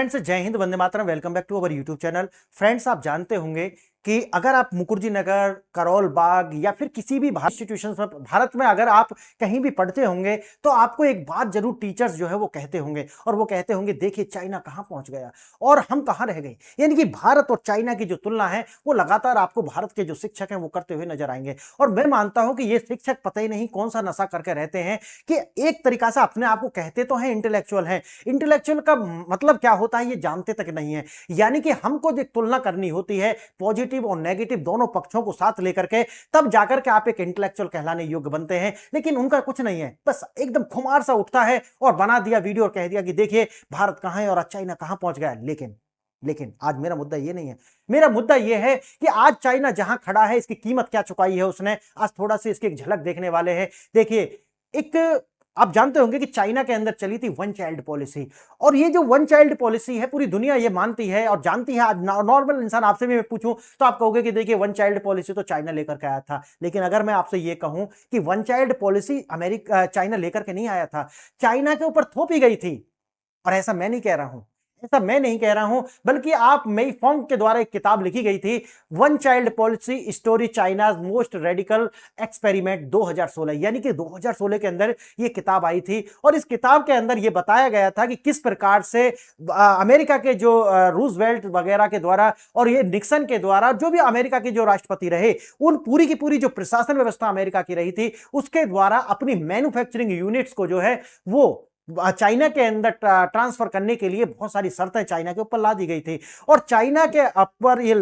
Friends, जय हिंद, वंदे मातरम। Welcome back to our YouTube channel. Friends, आप जानते होंगे कि अगर आप मुखर्जी नगर, करोल बाग या फिर किसी भी इंस्टीट्यूशन में भारत में अगर आप कहीं भी पढ़ते होंगे तो आपको एक बात जरूर टीचर्स जो है वो कहते होंगे, और वो कहते होंगे देखिए चाइना कहां पहुंच गया और हम कहां रह गए। यानी कि भारत और चाइना की जो तुलना है वो लगातार आपको भारत के जो शिक्षक हैं वो करते हुए नजर आएंगे। और मैं मानता हूं कि ये शिक्षक पता ही नहीं कौन सा नशा करके रहते हैं कि एक तरीका से अपने आप को कहते तो हैं इंटेलेक्चुअल हैं, इंटेलेक्चुअल का मतलब क्या होता है ये जानते तक नहीं है। यानी कि हमको जो तुलना करनी होती है पॉजिटिव और नेगेटिव दोनों पक्षों को साथ लेकर के, तब जाकर के आप एक इंटेलेक्चुअल कहलाने योग्य बनते हैं। लेकिन उनका कुछ नहीं है, बस एकदम खुमार सा उठता है और बना दिया वीडियो और कह दिया कि देखिए भारत कहां है और चाइना कहां पहुंच गया। लेकिन आज मेरा मुद्दा ये नहीं है। मेरा मुद्दा ये है कि आज चाइना जहां खड़ा है इसकी कीमत क्या चुकाई है उसने। आज थोड़ा सा इसकी एक झलक देखने वाले हैं। देखिए, एक आप जानते होंगे कि चाइना के अंदर चली थी वन चाइल्ड पॉलिसी, और ये जो वन चाइल्ड पॉलिसी है पूरी दुनिया ये मानती है और जानती है। आज नॉर्मल इंसान आपसे भी मैं पूछूं तो आप कहोगे कि देखिए वन चाइल्ड पॉलिसी तो चाइना लेकर के आया था। लेकिन अगर मैं आपसे ये कहूं कि one child policy America China लेकर के नहीं आया था, चाइना के ऊपर थोपी गई थी। और ऐसा मैं नहीं कह रहा हूं, ऐसा मैं नहीं कह रहा हूं, बल्कि आप मेई फोंग के द्वारा एक किताब लिखी गई थी, one child policy story China's most radical experiment 2016। यानी कि 2016 के अंदर यह किताब आई थी, और इस किताब के अंदर यह बताया गया था कि किस प्रकार से अमेरिका के जो रूजवेल्ट वगैरह के द्वारा और ये निक्सन के द्वारा जो भी अमेरिका के जो राष्ट्रपति रहे, उन पूरी की पूरी जो प्रशासन व्यवस्था अमेरिका की रही थी उसके द्वारा अपनी मैन्युफैक्चरिंग यूनिट्स को जो है वो चाइना के अंदर ट्रांसफर करने के लिए बहुत सारी शर्तें चाइना के ऊपर ला दी गई थी। और चाइना के ऊपर ये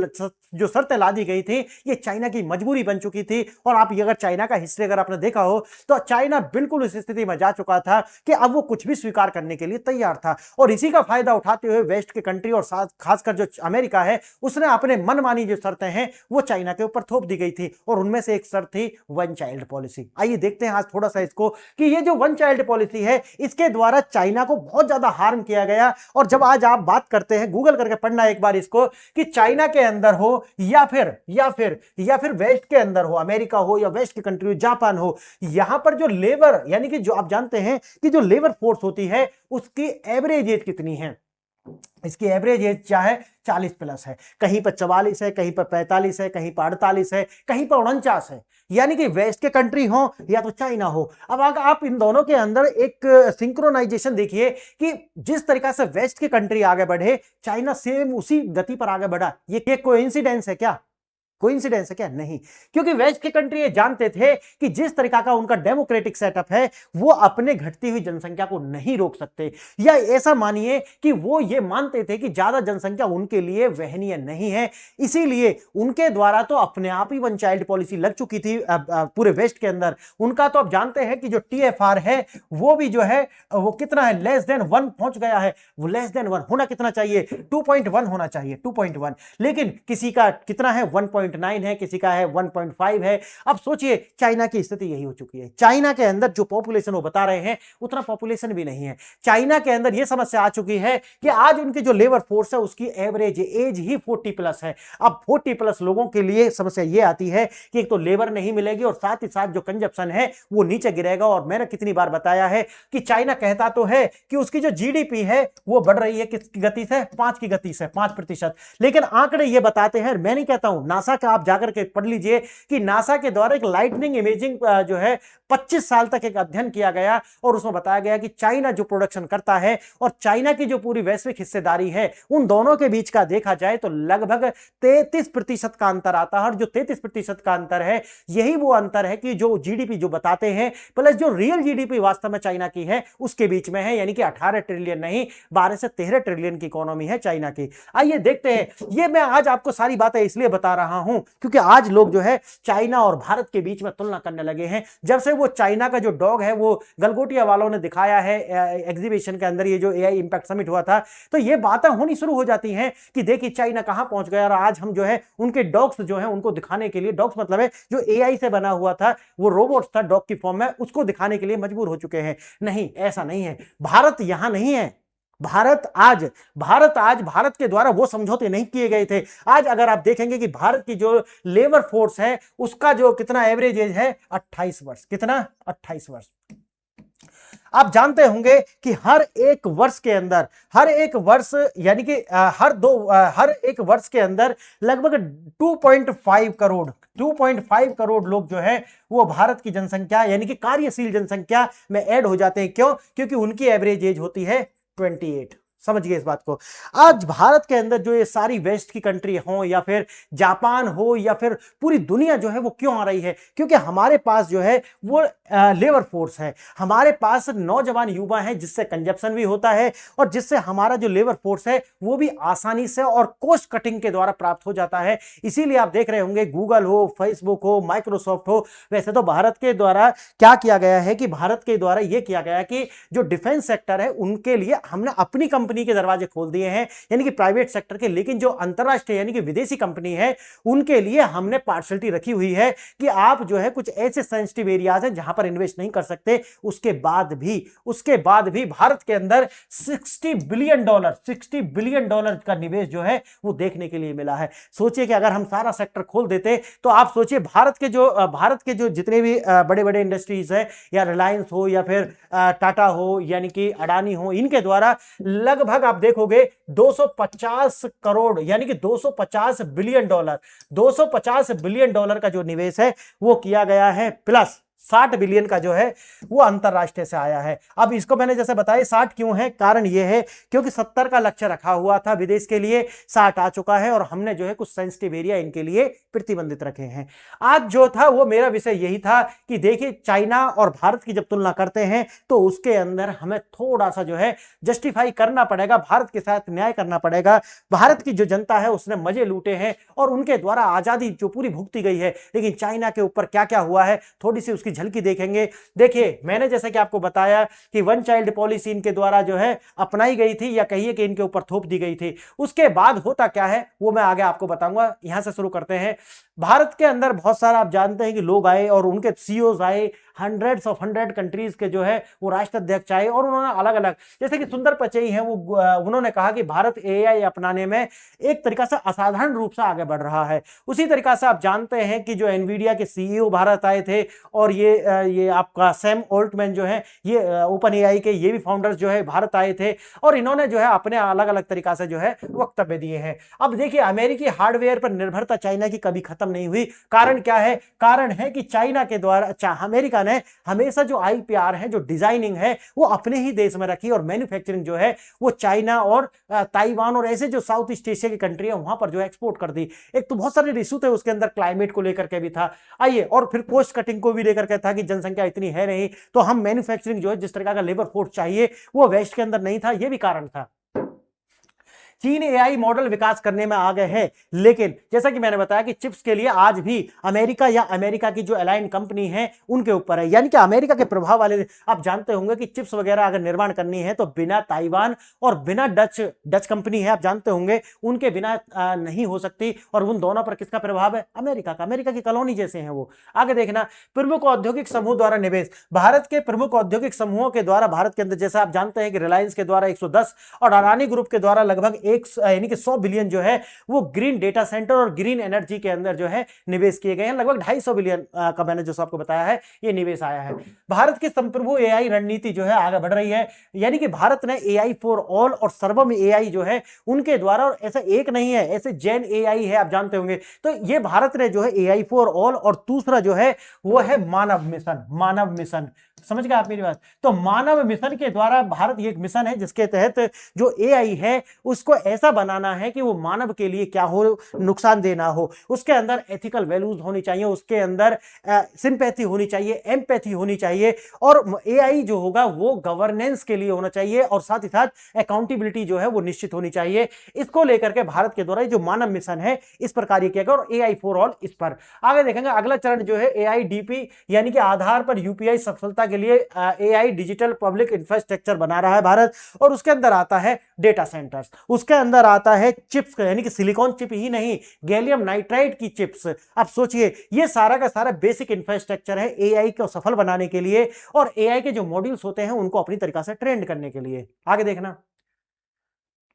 जो शर्तें ला दी गई थी ये चाइना की मजबूरी बन चुकी थी। और आप ये अगर चाइना का हिस्ट्री अगर आपने देखा हो तो चाइना बिल्कुल उस स्थिति में जा चुका था कि अब वो कुछ भी स्वीकार करने के लिए तैयार था। और इसी का फायदा उठाते हुए वेस्ट के कंट्री और खासकर जो अमेरिका है उसने अपने मनमानी जो शर्तें हैं वो चाइना के ऊपर थोप दी गई थी, और उनमें से एक शर्त थी वन चाइल्ड पॉलिसी। आइए देखते हैं आज थोड़ा सा इसको कि ये जो वन चाइल्ड पॉलिसी है इसके द्वारा चाइना को बहुत ज्यादा हार्म किया गया। और जब आज आप बात करते हैं, गूगल करके पढ़ना एक बार इसको, कि चाइना के अंदर हो या फिर वेस्ट के अंदर हो, अमेरिका हो या वेस्ट की कंट्री जापान हो, यहां पर जो लेबर यानी कि जो आप जानते हैं कि जो लेबर फोर्स होती है उसकी एवरेज एज कितनी है। इसकी एवरेज एज क्या है, 40 प्लस है। कहीं पर 44 है, कहीं पर 45 है, कहीं पर 48 है, कहीं पर 49 है। यानी कि वेस्ट के कंट्री हो या तो चाइना हो। अब अगर आप इन दोनों के अंदर एक सिंक्रोनाइजेशन देखिए कि जिस तरीका से वेस्ट की कंट्री आगे बढ़े, चाइना सेम उसी गति पर आगे बढ़ा। ये कोइंसिडेंस है क्या? कोइंसिडेंस है क्या? नहीं, क्योंकि वेस्ट के कंट्री ये जानते थे कि जिस तरीका का उनका डेमोक्रेटिक सेटअप है वो अपने घटती हुई जनसंख्या को नहीं रोक सकते, या ऐसा मानिए कि वो ये मानते थे कि ज्यादा जनसंख्या उनके लिए वहनीय नहीं है। इसीलिए उनके द्वारा तो अपने आप ही वन चाइल्ड पॉलिसी लग चुकी थी पूरे वेस्ट के अंदर। उनका तो आप जानते हैं कि जो TFR है वो भी जो है वो कितना है, लेस देन 1 पहुंच गया है। वो लेस देन 1 होना कितना चाहिए, 2.1 होना चाहिए, 2.1। लेकिन किसी का कितना है, 1.9 है, किसी का है 1.5 है। अब सोचिए चाइना की स्थिति यही हो चुकी है। चाइना के अंदर जो पॉपुलेशन वो बता रहे हैं उतना पॉपुलेशन भी नहीं है। चाइना के अंदर यह समस्या आ चुकी है कि आज उनकी जो लेबर फोर्स है उसकी एवरेज एज ही 40 प्लस है। अब 40 प्लस लोगों के लिए समस्या यह आती है कि एक तो लेबर नहीं मिलेगी और साथ ही साथ जो कंजप्शन है वो नीचे गिरेगा। और मैंने कितनी बार बताया है कि चाइना कहता तो है कि उसकी जो GDP है वो बढ़ रही है किसकी गति से, 5 की गति से, 5%। लेकिन आंकड़े ये बताते हैं, मैं नहीं कहता हूं, नासा का आप जाकर के पढ़ लीजिए कि नासा के द्वारा एक लाइटनिंग इमेजिंग जो है 25 साल तक एक अध्ययन किया गया, और उसमें बताया गया कि चाइना जो प्रोडक्शन करता है और चाइना की जो पूरी वैश्विक हिस्सेदारी है उन दोनों के बीच का देखा जाए तो लगभग 33% का अंतर आता है। और जो 33% का अंतर है यही वो अंतर है कि जो GDP जो बताते हैं प्लस जो रियल GDP वास्तव में चाइना की है उसके बीच में है। यानी कि 18 ट्रिलियन नहीं, 12 से 13 ट्रिलियन की इकोनॉमी है चाइना की। आइए देखते हैं। ये मैं आज आपको सारी बातें इसलिए बता रहा हूं क्योंकि आज लोग जो है चाइना और भारत के बीच में तुलना करने लगे हैं। जब से वो चाइना का जो डॉग है वो गलगोटिया वालों ने दिखाया है एग्जीबिशन के अंदर, ये जो AI इंपैक्ट समिट हुआ था, तो ये बातें होनी शुरू हो जाती हैं कि देखिए चाइना कहां पहुंच गया। और आज हम जो है उनके डॉग्स जो है उनको दिखाने के लिए, डॉग्स मतलब है जो AI से बना हुआ था, वो रोबोट्स था डॉग की फॉर्म में, उसको दिखाने के लिए मजबूर हो चुके हैं। नहीं, ऐसा नहीं है। भारत यहां नहीं है। भारत के द्वारा वो समझौते नहीं किए गए थे। आज अगर आप देखेंगे कि भारत की जो लेबर फोर्स है उसका जो कितना एवरेज एज है, 28 वर्ष। कितना? 28 वर्ष। आप जानते होंगे कि हर एक वर्ष के अंदर, हर एक वर्ष यानी कि हर एक वर्ष के अंदर लगभग 2.5 करोड़ लोग जो है वो भारत की जनसंख्या यानी कि कार्यशील जनसंख्या में ऐड हो जाते हैं। क्यों? क्योंकि उनकी एवरेज एज होती है 28। समझिए इस बात को। आज भारत के अंदर जो ये सारी वेस्ट की कंट्री हो या फिर जापान हो या फिर पूरी दुनिया जो है वो क्यों आ रही है? क्योंकि हमारे पास जो है वो लेबर फोर्स है, हमारे पास नौजवान युवा हैं जिससे कंजप्शन भी होता है और जिससे हमारा जो लेबर फोर्स है वो भी आसानी से और कॉस्ट कटिंग के द्वारा प्राप्त हो जाता है। इसीलिए आप देख रहे होंगे गूगल हो, फेसबुक हो, माइक्रोसॉफ्ट हो, वैसे तो भारत के द्वारा क्या किया गया है कि भारत के द्वारा यह किया गया है कि जो डिफेंस सेक्टर है उनके लिए हमने अपनी कंपनी के दरवाजे खोल दिए हैं, यानी कि प्राइवेट सेक्टर के। लेकिन जो अंतरराष्ट्रीय यानी कि विदेशी कंपनी है उनके लिए हमने पार्शलिटी रखी हुई है कि आप जो है कुछ ऐसे सेंसिटिव एरियाज हैं जहां पर इन्वेस्ट नहीं कर सकते। उसके बाद भी भारत के अंदर $60 बिलियन का निवेश जो है वो देखने के लिए मिला है। सोचिए कि अगर हम सारा सेक्टर खोल देते तो आप सोचिए भारत के जो जितने भी बड़े बड़े इंडस्ट्रीज हैं, या रिलायंस हो या फिर टाटा हो यानी कि अडानी हो, इनके द्वारा लगभग आप देखोगे 250 करोड़ यानी कि $250 बिलियन का जो निवेश है वो किया गया है, प्लस 60 बिलियन का जो है वो अंतरराष्ट्रीय से आया है। अब इसको मैंने जैसे बताया 60 क्यों है, कारण ये है क्योंकि 70 का लक्ष्य रखा हुआ था विदेश के लिए, 60 आ चुका है और हमने जो है कुछ सेंसिटिव एरिया इनके लिए प्रतिबंधित रखे हैं। आज जो था वो मेरा विषय यही था कि देखिए चाइना और भारत की जब तुलना करते हैं तो उसके अंदर हमें थोड़ा सा जो है जस्टिफाई करना पड़ेगा, भारत के साथ न्याय करना पड़ेगा। भारत की जो जनता है उसने मजे लूटे हैं और उनके द्वारा आजादी जो पूरी भुगती गई है, लेकिन चाइना के ऊपर क्या क्या हुआ है थोड़ी सी उसकी झलकी देखेंगे। देखिए मैंने जैसे कि आपको बताया कि वन चाइल्ड पॉलिसी इनके द्वारा जो है अपनाई गई थी, या कहिए कि इनके ऊपर थोप दी गई थी। उसके बाद होता क्या है वो मैं आगे आपको बताऊंगा। यहां से शुरू करते हैं। भारत के अंदर बहुत सारा आप जानते हैं कि लोग आए और उनके सीईओज आए, 100 कंट्रीज के जो है वो राष्ट्राध्यक्ष आए और उन्होंने अलग अलग, जैसे कि सुंदर पिचई हैं, वो उन्होंने कहा कि भारत एआई अपनाने में एक तरीका से असाधारण रूप से आगे बढ़ रहा है। उसी तरीका से आप जानते हैं कि जो एनवीडिया के सीईओ भारत आए थे और ये आपका सैम ऑल्टमैन जो है ये ओपन एआई के ये भी फाउंडर्स जो है भारत आए थे और इन्होंने जो है अपने अलग अलग तरीका से जो है वक्तव्य दिए हैं। अब देखिए अमेरिकी हार्डवेयर पर निर्भरता चाइना की कभी खत्म नहीं हुई। कारण क्या है? कारण है कि चाइना के द्वारा अमेरिका ने हमेशा जो आईपीआर है, जो डिजाइनिंग है, वो अपने ही देश में रखी और मैन्युफैक्चरिंग जो है वो चाइना और ताइवान और ऐसे जो साउथ ईस्ट एशिया की कंट्री है वहां पर जो है एक्सपोर्ट कर दी। एक तो बहुत सारे इशू थे उसके अंदर, क्लाइमेट को लेकर के भी था, आइए, और फिर कॉस्ट कटिंग को भी लेकर के था कि जनसंख्या इतनी है नहीं तो हम मैन्युफैक्चरिंग जो है जिस तरह का लेबर फोर्स चाहिए वो वेस्ट के अंदर नहीं था, ये भी कारण था। चीन एआई मॉडल विकास करने में आ गए हैं, लेकिन जैसा कि मैंने बताया कि चिप्स के लिए आज भी अमेरिका या अमेरिका की जो अलाइंड कंपनी है उनके ऊपर है, यानी कि अमेरिका के प्रभाव वाले। आप जानते होंगे कि चिप्स वगैरह अगर निर्माण करनी है तो बिना ताइवान और बिना डच कंपनी है, आप जानते होंगे, उनके बिना नहीं हो सकती। और उन दोनों पर किसका प्रभाव है? अमेरिका का। अमेरिका की कॉलोनी जैसे हैं वो। आगे देखना, प्रमुख औद्योगिक समूह द्वारा निवेश। भारत के प्रमुख औद्योगिक समूहों के द्वारा भारत के अंदर, जैसा आप जानते हैं कि रिलायंस के द्वारा 110 और अडानी ग्रुप के द्वारा लगभग यानी कि 100 बिलियन जो है वो ग्रीन डेटा सेंटर और ग्रीन एनर्जी के अंदर जो है निवेश किए गए हैं। लगभग 250 बिलियन का मैंने जो आपको बताया है ये निवेश आया है। भारत की संप्रभु एआई रणनीति जो है आगे बढ़ रही है, यानी कि भारत ने एआई फॉर ऑल और सर्वम एआई जो है उनके द्वारा, और ऐसा एक नहीं है, ऐसे जैन एआई है, आप जानते होंगे। तो ये भारत ने जो है एआई फॉर ऑल, और दूसरा जो है वो है मानव मिशन। समझ गए आप मेरी बात? तो मानव मिशन के द्वारा भारत, ये एक मिशन है जिसके तहत जो एआई है उसको ऐसा बनाना है कि वो मानव के लिए क्या हो, नुकसानदेह ना हो। उसके अंदर एथिकल वैल्यूज होनी चाहिए, उसके अंदर सिंपैथी होनी चाहिए, एम्पैथी होनी चाहिए, और एआई जो होगा वो गवर्नेंस के लिए होना चाहिए, और साथ ही साथ अकाउंटेबिलिटी जो है वो निश्चित होनी चाहिए। इसको लेकर के भारत के द्वारा जो मानव मिशन है इस पर कार्य किया गया, और एआई फॉर ऑल इस पर आगे देखेंगे। अगला चरण जो है एआईडीपी, यानी कि आधार पर यूपीआई सफलता के लिए एआई डिजिटल पब्लिक इंफ्रास्ट्रक्चर बना रहा है भारत। और उसके अंदर आता है डेटा सेंटर्स, उसके अंदर आता है चिप्स, यानी कि सिलिकॉन चिप ही नहीं, गैलियम नाइट्राइड की चिप्स। आप सोचिए ये सारा का सारा बेसिक इंफ्रास्ट्रक्चर है एआई को सफल बनाने के लिए, और एआई के जो मॉड्यूल्स होते हैं उनको अपनी तरीका से ट्रेंड करने के लिए। आगे देखना,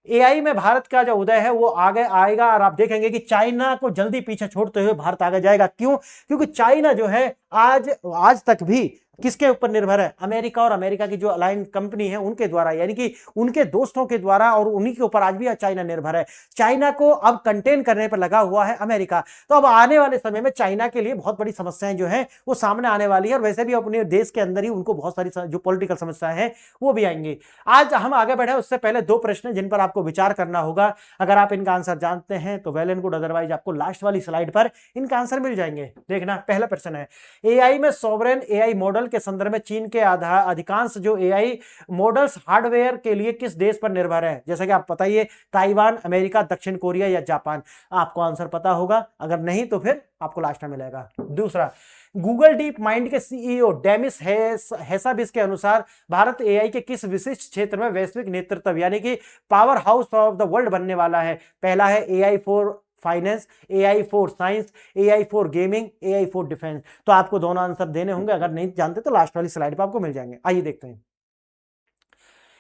एआई में भारत का जो उदय है वो आगे आएगा, और आप देखेंगे कि चाइना को जल्दी पीछे छोड़ते हुए भारत आगे जाएगा। क्यों? क्योंकि चाइना जो है आज आज तक भी किसके ऊपर निर्भर है? अमेरिका और अमेरिका की जो अलायंस कंपनी है उनके द्वारा, यानी कि उनके दोस्तों के द्वारा, और उन्हीं के ऊपर आज भी चाइना निर्भर है। चाइना को अब कंटेन करने पर लगा हुआ है अमेरिका। तो अब आने वाले समय में चाइना के लिए बहुत बड़ी समस्याएं जो है वो सामने आने वाली है, और वैसे भी अपने देश के अंदर ही उनको बहुत सारी जो पॉलिटिकल समस्याएं हैं वो भी आएंगी। आज हम आगे बढ़े उससे पहले दो प्रश्न जिन पर आपको विचार करना होगा। अगर आप इनका आंसर जानते हैं तो वेल एंड गुड, अदरवाइज आपको लास्ट वाली स्लाइड पर इनका आंसर मिल जाएंगे। देखना, पहला प्रश्न है, एआई में सॉवरेन एआई मॉडल के संदर्भ में चीन के अधिकांश जो एआई मॉडल्स हार्डवेयर के लिए किस देश पर निर्भर है? जैसा कि आप बताइए, ताइवान, अमेरिका, दक्षिण कोरिया या जापान। आपको आंसर पता होगा, अगर नहीं तो फिर आपको लास्ट में मिलेगा। दूसरा, गूगल डीप माइंड के सीईओ डेमिस हेसाबिस के अनुसार भारत एआई के किस विशिष्ट क्षेत्र में वैश्विक नेतृत्व यानी कि power house of the world बनने वाला है? पहला है AI for finance, AI for science, AI for gaming, AI for defence. तो आपको दोनों आंसर देने होंगे, अगर नहीं जानते तो लास्ट वाली स्लाइड पर आपको मिल जाएंगे। आइए देखते हैं।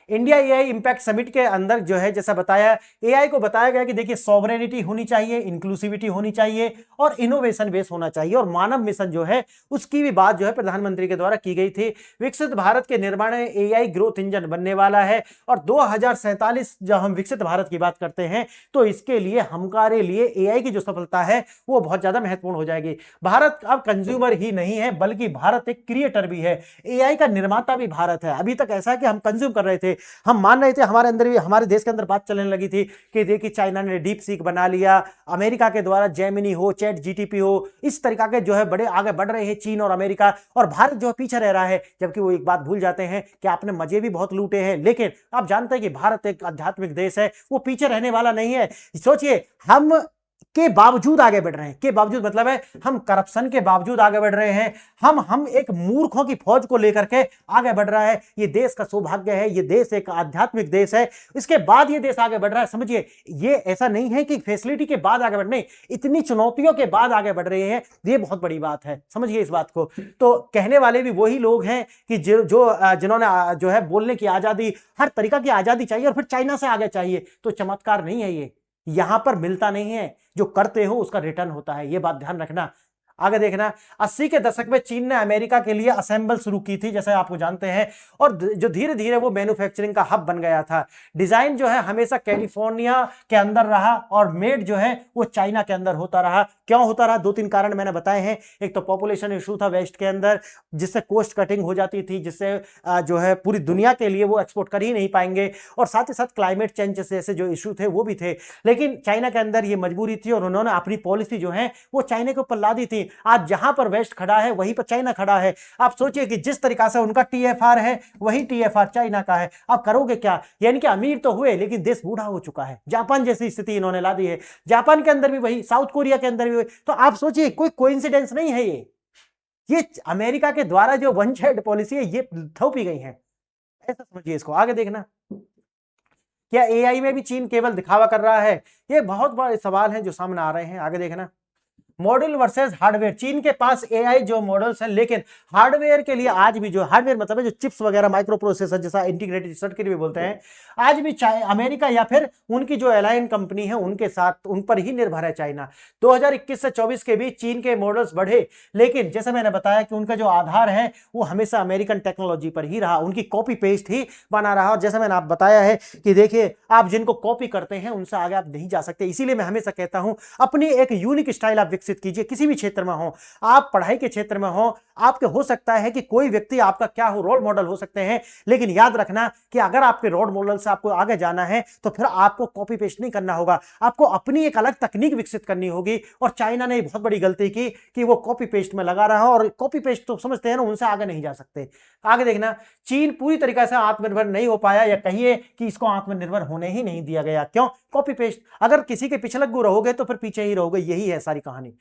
इंडिया एआई इंपैक्ट समिट के अंदर जो है, जैसा बताया, एआई को बताया गया कि देखिए सॉवरेनिटी होनी चाहिए, इंक्लूसिविटी होनी चाहिए और इनोवेशन बेस होना चाहिए, और मानव मिशन जो है उसकी भी बात जो है प्रधानमंत्री के द्वारा की गई थी। विकसित भारत के निर्माण में एआई ग्रोथ इंजन बनने वाला है, और 2047 जब हम विकसित भारत की बात करते हैं तो इसके लिए हमारे लिए एआई की जो सफलता है वो बहुत ज्यादा महत्वपूर्ण हो जाएगी। भारत अब कंज्यूमर ही नहीं है, बल्कि भारत एक क्रिएटर भी है, एआई का निर्माता भी भारत है। अभी तक ऐसा है कि हम कंज्यूम कर रहे थे, हम मान रहे थे, हमारे अंदर भी, हमारे देश के अंदर बात चलने लगी थी कि देखिए चाइना ने डीप सीक बना लिया, अमेरिका के द्वारा जेमिनी हो, चैट जीटीपी हो, इस तरीका के जो है बड़े आगे बढ़ रहे हैं चीन और अमेरिका, और भारत जो है पीछे रह रहा है। जबकि वो एक बात भूल जाते हैं कि आपने मजे भी बहुत लूटे हैं, लेकिन आप जानते हैं कि भारत एक आध्यात्मिक देश है, वो पीछे रहने वाला नहीं है। सोचिए, हम के बावजूद आगे बढ़ रहे हैं, के बावजूद मतलब है हम करप्शन के बावजूद आगे बढ़ रहे हैं, हम एक मूर्खों की फौज को लेकर के आगे बढ़ रहा है। ये देश का सौभाग्य है, ये देश एक आध्यात्मिक देश है, इसके बाद ये देश आगे बढ़ रहा है। समझिए, ये ऐसा नहीं है कि फैसिलिटी के बाद आगे बढ़, नहीं, इतनी चुनौतियों के बाद आगे बढ़ रहे हैं, ये बहुत बड़ी बात है, समझिए इस बात को। तो कहने वाले भी वही लोग हैं कि जिन्होंने जो है बोलने की आजादी, हर तरीका की आजादी चाहिए, और फिर चाइना से आगे चाहिए। तो चमत्कार नहीं है, ये यहां पर मिलता नहीं है, जो करते हो उसका रिटर्न होता है, ये बात ध्यान रखना। आगे देखना, 80 के दशक में चीन ने अमेरिका के लिए असेंबल शुरू की थी, जैसे आपको जानते हैं, और जो धीरे धीरे वो मैन्युफैक्चरिंग का हब बन गया था। डिजाइन जो है हमेशा कैलिफोर्निया के अंदर रहा, और मेड जो है वो चाइना के अंदर होता रहा। क्यों होता रहा? 2-3 कारण मैंने बताए हैं। एक तो पॉपुलेशन इशू था वेस्ट के अंदर, जिससे कॉस्ट कटिंग हो जाती थी, जिससे जो है पूरी दुनिया के लिए वो एक्सपोर्ट कर ही नहीं पाएंगे, और साथ ही साथ क्लाइमेट चेंज जैसे जो इशू थे वो भी थे। लेकिन चाइना के अंदर ये मजबूरी थी, और उन्होंने अपनी पॉलिसी जो है वो चाइना के ऊपर ला दी थी। आज जहां पर वेस्ट खड़ा है वहीं पर चाइना खड़ा है। आप सोचिए कि जिस तरीका से उनका टीएफआर है वही टीएफआर चाइना का है। आप करोगे क्या? यानी कि अमीर तो हुए लेकिन देश बूढ़ा हो चुका है। जापान जैसी स्थिति इन्होंने ला दी है, जापान के अंदर भी वही, साउथ कोरिया के अंदर भी वही। तो आप सोचिए, कोई कोइंसिडेंस नहीं है ये अमेरिका के द्वारा जो वन चाइल्ड पॉलिसी है ये थोपी गई है, ऐसा समझिए इसको। आगे देखना, क्या एआई में भी चीन केवल दिखावा कर रहा है? ये बहुत बड़े सवाल हैं जो सामने आ रहे हैं। आगे देखना, मॉडल वर्सेस हार्डवेयर। चीन के पास एआई जो मॉडल्स हैं, लेकिन हार्डवेयर के लिए आज भी, जो हार्डवेयर मतलब है जो चिप्स वगैरह, माइक्रो प्रोसेसर, जैसा इंटीग्रेटेड सर्किट भी बोलते हैं, आज भी अमेरिका या फिर उनकी जो अलायन कंपनी है उनके साथ, उन पर ही निर्भर है चाइना। 2021 से 24 के बीच चीन के मॉडल्स बढ़े, लेकिन जैसे मैंने बताया कि उनका जो आधार है वो हमेशा अमेरिकन टेक्नोलॉजी पर ही रहा, उनकी कॉपी पेस्ट ही बना रहा। और जैसे मैंने आप बताया है कि देखिए, आप जिनको कॉपी करते हैं उनसे आगे आप नहीं जा सकते। इसीलिए मैं हमेशा कहता हूं, अपनी एक यूनिक स्टाइल आप विकसित कीजिए। किसी भी क्षेत्र में हो, आप पढ़ाई के क्षेत्र में हो, आपके हो सकता है कि कोई व्यक्ति आपका क्या हो, रोल मॉडल हो सकते हैं, लेकिन याद रखना कि अगर आपके रोल मॉडल से आपको आगे जाना है तो फिर आपको कॉपी पेस्ट नहीं करना होगा, आपको अपनी एक अलग तकनीक विकसित करनी होगी। और चाइना ने बहुत बड़ी गलती की कि वो कॉपी पेस्ट में लगा रहा, और कॉपी पेस्ट तो समझते हैं ना, उनसे आगे नहीं जा सकते। आगे देखना, चीन पूरी तरीके से आत्मनिर्भर नहीं हो पाया, या कहिए कि इसको आत्मनिर्भर होने ही नहीं दिया गया। क्यों? Copy paste. अगर किसी के पीछे लगू रहोगे तो फिर पीछे ही रहोगे, यही है सारी कहानी।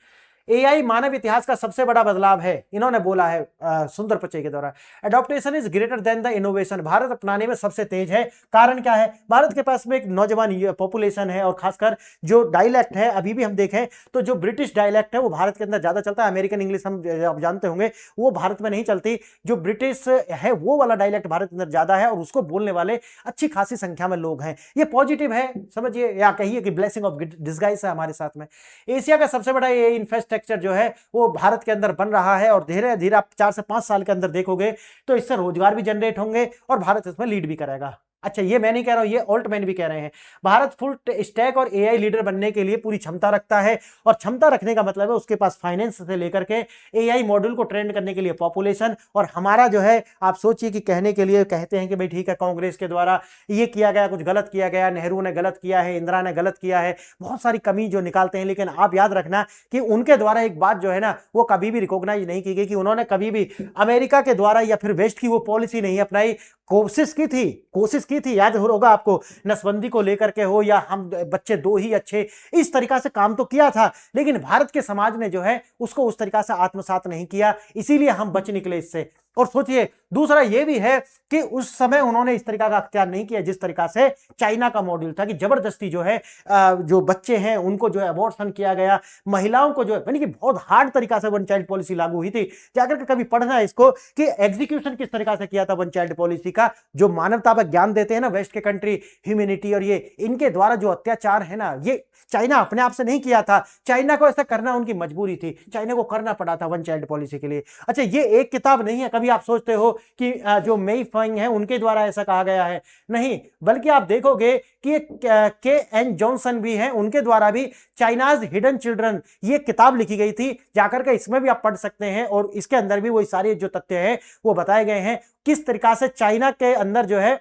एआई मानव इतिहास का सबसे बड़ा बदलाव है, इन्होंने बोला है सुंदर पिचई के द्वारा। Adaptation is greater than the innovation. Bharat अपनाने में सबसे तेज है। कारण क्या है? भारत के पास में एक नौजवान पॉपुलेशन है, और खासकर जो डायलेक्ट है, अभी भी हम देखें तो जो ब्रिटिश डायलेक्ट है वो भारत के अंदर ज्यादा चलता है। अमेरिकन इंग्लिश हम आप जानते होंगे वो भारत में नहीं चलती। जो ब्रिटिश है वो वाला डायलेक्ट भारत के अंदर ज्यादा है, और उसको बोलने वाले अच्छी खासी संख्या में लोग हैं। ये पॉजिटिव है, समझिए, या कहिए कि ब्लेसिंग ऑफ डिस्गाइज है हमारे साथ में। एशिया का सबसे बड़ा एआई इन्वेस्ट इंफ्रास्ट्रक्चर जो है वो भारत के अंदर बन रहा है और धीरे धीरे आप 4 से 5 साल के अंदर देखोगे तो इससे रोजगार भी जनरेट होंगे और भारत इसमें लीड भी करेगा। अच्छा, ये मैं नहीं कह रहा हूं, ये ऑल्टमैन भी कह रहे हैं। भारत फुल स्टैक और एआई लीडर बनने के लिए पूरी क्षमता रखता है और क्षमता रखने का मतलब है उसके पास फाइनेंस से लेकर के एआई मॉड्यूल को ट्रेंड करने के लिए पॉपुलेशन। और हमारा जो है आप सोचिए कि कहने के लिए कहते हैं कि भाई ठीक है कांग्रेस के द्वारा ये किया गया, कुछ गलत किया गया, नेहरू ने गलत किया है, इंदिरा ने गलत किया है, बहुत सारी कमी जो निकालते हैं, लेकिन आप याद रखना कि उनके द्वारा एक बात जो है ना वो कभी भी रिकॉग्नाइज नहीं की गई कि उन्होंने कभी भी अमेरिका के द्वारा या फिर वेस्ट की वो पॉलिसी नहीं अपनाई। कोशिश की थी, याद होगा आपको, नसबंदी को लेकर के हो या हम बच्चे दो ही अच्छे, इस तरीका से काम तो किया था, लेकिन भारत के समाज ने जो है उसको उस तरीका से आत्मसात नहीं किया, इसीलिए हम बच निकले इससे। और सोचिए दूसरा ये भी है कि उस समय उन्होंने इस तरीका का अख्तियार नहीं किया जिस तरीका से चाइना का मॉड्यूल था कि जबरदस्ती जो है जो बच्चे हैं उनको जो है अबॉर्शन किया गया, महिलाओं को जो है यानी कि बहुत हार्ड तरीका से वन चाइल्ड पॉलिसी लागू हुई थी। जाकर के कभी पढ़ना है इसको कि एग्जीक्यूशन किस तरीका से किया था वन चाइल्ड पॉलिसी का। जो मानवता पर ज्ञान देते हैं ना वेस्ट के कंट्री, ह्यूमैनिटी, और ये इनके द्वारा जो अत्याचार है ना, ये चाइना अपने आप से नहीं किया था, चाइना को ऐसा करना उनकी मजबूरी थी, चाइना को करना पड़ा था वन चाइल्ड पॉलिसी के लिए। अच्छा, ये एक किताब नहीं है, कभी आप सोचते हो कि जो मेई फेंग है उनके द्वारा ऐसा कहा गया है, नहीं, बल्कि आप देखोगे कि के एन जॉनसन भी हैं, उनके द्वारा भी चाइनाज हिडन चिल्ड्रन ये किताब लिखी गई थी, जाकर के इसमें भी आप पढ़ सकते हैं और इसके अंदर भी वो सारे जो तथ्य हैं वो बताए गए हैं किस तरीका से चाइना के अंदर जो है,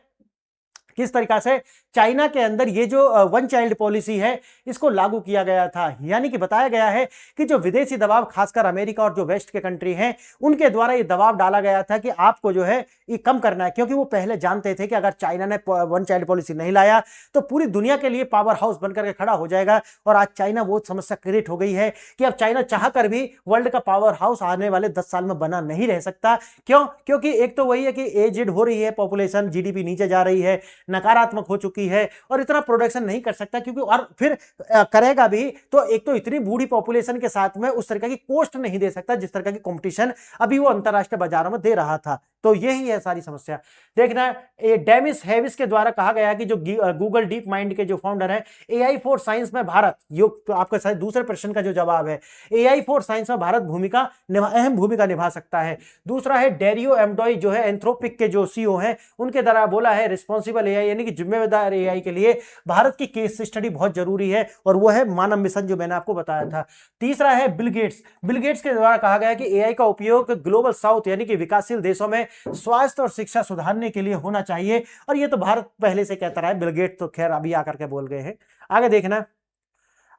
किस तरीका से चाइना के अंदर ये जो वन चाइल्ड पॉलिसी है इसको लागू किया गया था। यानी कि बताया गया है कि जो विदेशी दबाव खासकर अमेरिका और जो वेस्ट के कंट्री हैं उनके द्वारा ये दबाव डाला गया था कि आपको जो है ये कम करना है, क्योंकि वो पहले जानते थे कि अगर चाइना ने वन चाइल्ड पॉलिसी नहीं लाया तो पूरी दुनिया के लिए पावर हाउस बनकर के खड़ा हो जाएगा। और आज चाइना वो समस्या क्रिएट हो गई है कि अब चाइना चाह कर भी वर्ल्ड का पावर हाउस आने वाले 10 साल में बना नहीं रह सकता। क्यों? क्योंकि एक तो वही है कि एजेड हो रही है पॉपुलेशन, जीडीपी नीचे जा रही है, नकारात्मक हो चुकी है और इतना प्रोडक्शन नहीं कर सकता, क्योंकि और फिर करेगा भी तो एक तो इतनी बूढ़ी पॉपुलेशन के साथ में उस तरह की कॉस्ट नहीं दे सकता जिस तरह की कंपटीशन अभी वो अंतरराष्ट्रीय बाजारों में दे रहा था। तो यही है सारी समस्या। देखना, ये डेमिस हैविस के द्वारा कहा गया कि जो गूगल डीप माइंड के जो फाउंडर है, एआई फॉर साइंस में भारत, ये तो आपका शायद दूसरे प्रश्न का जो जवाब है, एआई फॉर साइंस में भारत अहम भूमिका निभा सकता है। दूसरा है डेरियो एमडॉय जो है एंथ्रोपिक के जो सीईओ हैं, उनके द्वारा बोला है रिस्पॉन्सिबल एआई यानी कि जिम्मेदार एआई के लिए भारत की केस स्टडी बहुत जरूरी है और वो है मानव मिशन जो मैंने आपको बताया था। तीसरा है बिल गेट्स के द्वारा कहा गया कि एआई का उपयोग ग्लोबल साउथ यानी कि विकासशील देशों में स्वास्थ्य और शिक्षा सुधारने के लिए होना चाहिए, और ये तो भारत पहले से कहता रहा है, बिल गेट्स तो खैर अभी आकर के बोल गए हैं। आगे देखना,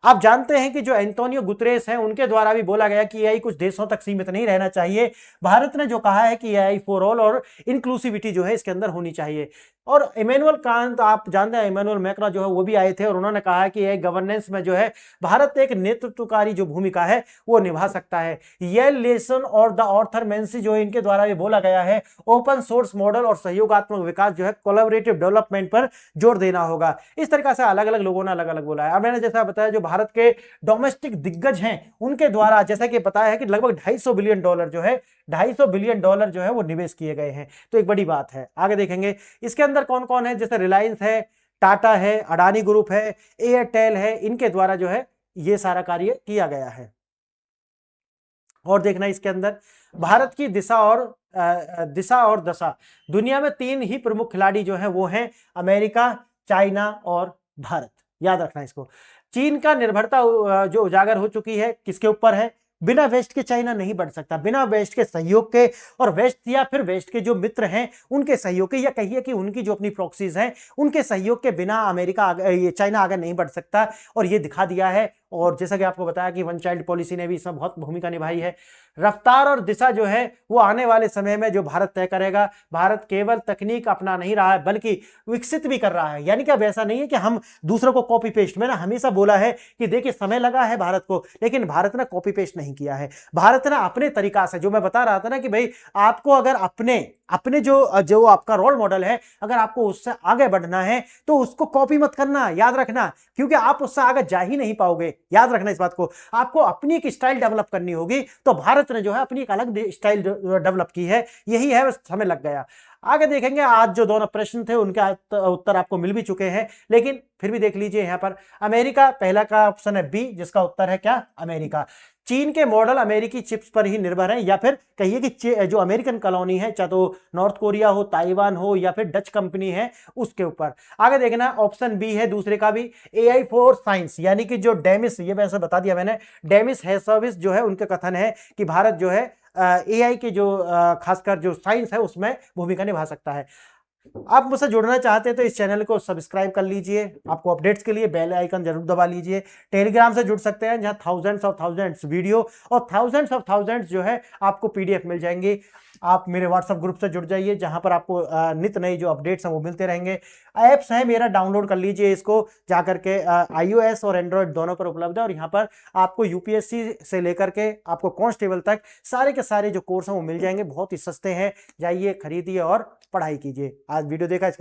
आप जानते हैं कि जो एंटोनियो गुतरेस हैं उनके द्वारा भी बोला गया कि एआई कुछ देशों तक सीमित नहीं रहना चाहिए। भारत ने जो कहा है कि एआई फॉर ऑल और इंक्लूसिविटी जो है इसके अंदर होनी चाहिए। और इमैनुअल कांत, आप जानते हैं इमैनुअल मैक्रों जो है वो भी आए थे और उन्होंने कहा है कि एआई गवर्नेंस में जो है भारत एक नेतृत्वकारी जो भूमिका है वो निभा सकता है। ये लेसन और द ऑर्थर मेंसी जो है इनके द्वारा भी बोला गया है ओपन सोर्स मॉडल और सहयोगात्मक विकास जो है कोलैबोरेटिव डेवलपमेंट पर जोर देना होगा। इस तरीका से अलग अलग लोगों ने अलग अलग बोला है। अब मैंने जैसा बताया जो भारत के डोमेस्टिक दिग्गज हैं उनके द्वारा जैसा कि बताया है कि लगभग $250 बिलियन जो है $250 बिलियन जो है वो निवेश किए गए हैं, तो एक बड़ी बात है। आगे देखेंगे इसके अंदर कौन कौन है, जैसे रिलायंस है, टाटा है, अडानी ग्रुप है, एयरटेल है, इनके द्वारा जो है ये सारा कार्य किया गया है। और देखना इसके अंदर भारत की दिशा और दशा, दुनिया में 3 ही प्रमुख खिलाड़ी जो है वो हैं अमेरिका, चाइना और भारत। याद रखना इसको। चीन का निर्भरता जो उजागर हो चुकी है किसके ऊपर है, बिना वेस्ट के चाइना नहीं बढ़ सकता, बिना वेस्ट के सहयोग के, और वेस्ट या फिर वेस्ट के जो मित्र हैं उनके सहयोग के, या कहिए कि उनकी जो अपनी प्रॉक्सीज हैं उनके सहयोग के बिना अमेरिका चाइना आगे नहीं बढ़ सकता। और ये दिखा दिया है। और जैसा कि आपको बताया कि वन चाइल्ड पॉलिसी ने भी इसमें बहुत भूमिका निभाई है। रफ्तार और दिशा जो है वो आने वाले समय में जो भारत तय करेगा। भारत केवल तकनीक अपना नहीं रहा है बल्कि विकसित भी कर रहा है। यानी कि अब ऐसा नहीं है कि हम दूसरों को कॉपी पेस्ट, मैंने हमेशा बोला है कि देखिए समय लगा है भारत को, लेकिन भारत ने कॉपी पेस्ट नहीं किया है। भारत ने अपने तरीका से, जो मैं बता रहा था ना कि भाई आपको अगर अपने जो आपका रोल मॉडल है अगर आपको उससे आगे बढ़ना है तो उसको कॉपी मत करना, याद रखना, क्योंकि आप उससे आगे जा ही नहीं पाओगे। याद रखना इस बात को, आपको अपनी एक स्टाइल डेवलप करनी होगी। तो भारत ने जो है अपनी एक अलग स्टाइल डेवलप की है, यही है, बस समय लग गया। आगे देखेंगे आज जो दोनों प्रश्न थे उनके उत्तर आपको मिल भी चुके हैं, लेकिन फिर भी देख लीजिए यहां पर अमेरिका पहला का ऑप्शन है बी, जिसका उत्तर है क्या, अमेरिका। चीन के मॉडल अमेरिकी चिप्स पर ही निर्भर हैं, या फिर कहिए कि जो अमेरिकन कॉलोनी है, चाहे तो नॉर्थ कोरिया हो, ताइवान हो, या फिर डच कंपनी है, उसके ऊपर। आगे देखना ऑप्शन बी है दूसरे का भी, एआई फॉर साइंस, यानी कि जो डेमिस, ये वैसे बता दिया मैंने, डेमिस है सर्विस जो है, उनका कथन है कि भारत जो है एआई के जो खासकर जो साइंस है उसमें भूमिका निभा सकता है। आप मुझसे जुड़ना चाहते हैं तो इस चैनल को सब्सक्राइब कर लीजिए, आपको अपडेट्स के लिए बेल आइकन जरूर दबा लीजिए। टेलीग्राम से जुड़ सकते हैं जहां थाउजेंड्स वीडियो और थाउजेंड्स जो है आपको पीडीएफ मिल जाएंगी। आप मेरे व्हाट्सएप ग्रुप से जुड़ जाइए जहां पर आपको नित नई जो अपडेट्स हैं वो मिलते रहेंगे। ऐप्स है मेरा, डाउनलोड कर लीजिए इसको जाकर के, iOS और एंड्रॉयड दोनों पर उपलब्ध है, और यहाँ पर आपको यूपीएससी से लेकर के आपको कांस्टेबल तक सारे के सारे जो कोर्स हैं वो मिल जाएंगे, बहुत ही सस्ते हैं। जाइए खरीदिए और पढ़ाई कीजिए। आज वीडियो देखा इसके लिए